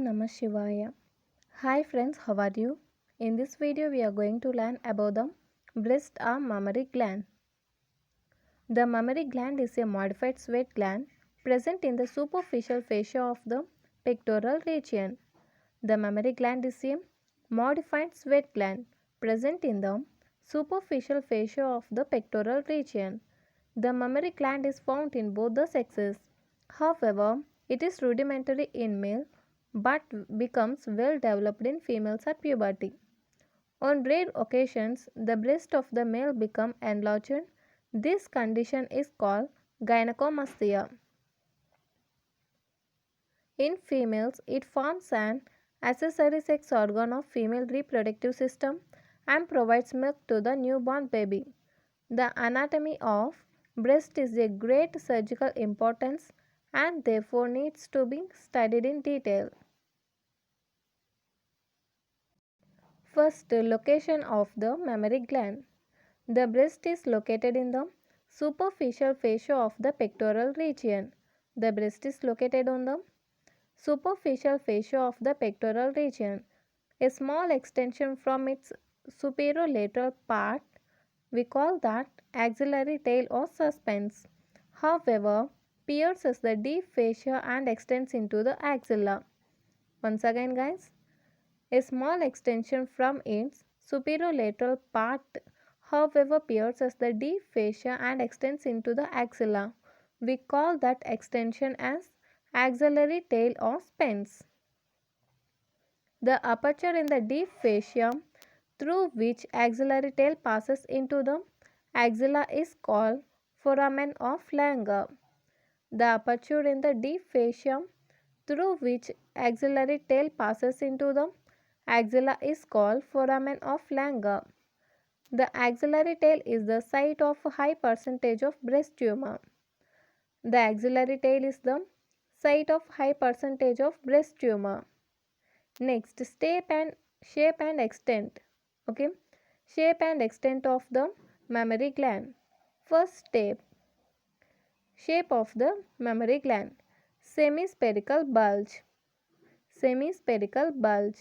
Namah Shivaya. Hi friends, how are you? In this video we are going to learn about the breast or mammary gland. The mammary gland is a modified sweat gland present in the superficial fascia of the pectoral region. The mammary gland is a modified sweat gland present in the superficial fascia of the pectoral region. The mammary gland is found in both the sexes. However, it is rudimentary in male but becomes well developed in females at puberty. On rare occasions, the breast of the male become enlarged. This condition is called gynecomastia. In females, it forms an accessory sex organ of female reproductive system and provides milk to the newborn baby. The anatomy of breast is a great surgical importance and therefore needs to be studied in detail. First, location of the mammary gland. The breast is located in the superficial fascia of the pectoral region. The breast is located on the superficial fascia of the pectoral region. A small extension from its superolateral part, we call that axillary tail or suspens. However, pierces the deep fascia and extends into the axilla. Once again guys, a small extension from its superolateral part however pierces the deep fascia and extends into the axilla. We call that extension as axillary tail or spens. The aperture in the deep fascia through which axillary tail passes into the axilla is called foramen of Lange. The aperture in the deep fascia through which axillary tail passes into the axilla is called foramen of Lange. The axillary tail is the site of a high percentage of breast tumor. The axillary tail is the site of high percentage of breast tumor. Next, shape and extent. Okay, shape and extent of the mammary gland. First step, shape of the mammary gland. Semispherical bulge. Semispherical bulge.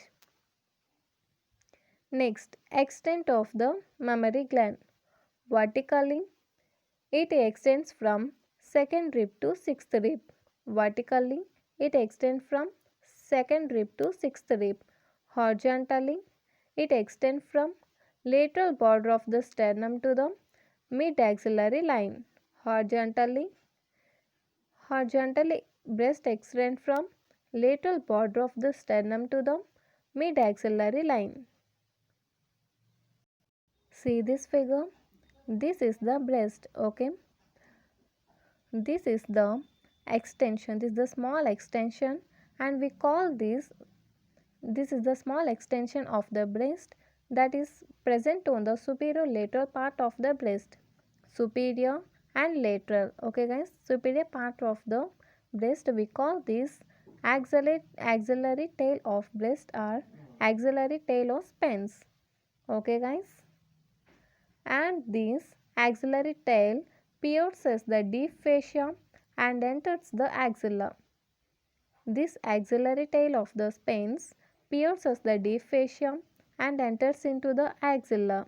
Next, extent of the mammary gland. Vertically, it extends from second rib to sixth rib. Vertically, it extends from second rib to sixth rib. Horizontally, it extends from lateral border of the sternum to the mid-axillary line. Horizontally, breast extends from lateral border of the sternum to the mid-axillary line. See this figure? This is the breast, okay? This is the extension, this is the small extension and we call this is the small extension of the breast that is present on the superior lateral part of the breast. Superior and lateral, okay guys, superior part of the breast we call this axillary tail of breast or axillary tail of spens, okay guys. And this axillary tail pierces the deep fascia and enters the axilla. This axillary tail of the spens pierces the deep fascia and enters into the axilla.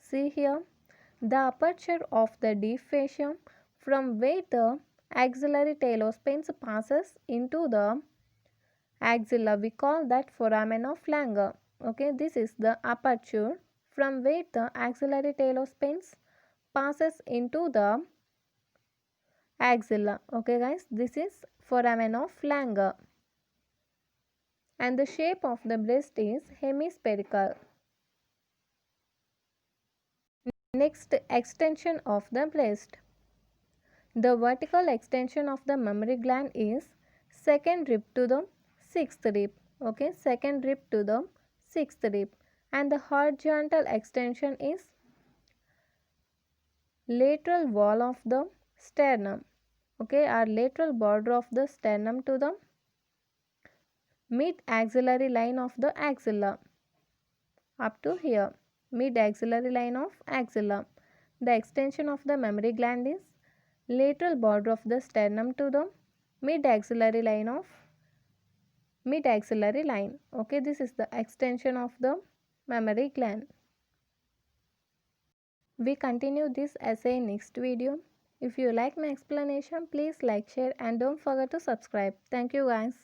See here, the aperture of the deep fascia from where the axillary tail of spens passes into the axilla, we call that foramen of Lange. Okay, this is the aperture from where the axillary tail of spens passes into the axilla. Okay guys, this is foramen of Lange. And the shape of the breast is hemispherical. Next, extension of the breast. The vertical extension of the mammary gland is second rib to the sixth rib. Okay, second rib to the sixth rib. And the horizontal extension is lateral wall of the sternum. Okay, or lateral border of the sternum to the mid axillary line of the axilla. Up to here, mid axillary line of axilla. The extension of the mammary gland is lateral border of the sternum to the mid axillary line of mid axillary line. Okay, this is the extension of the mammary gland. We continue this essay in next video. If you like my explanation, please like, share and don't forget to subscribe. Thank you guys.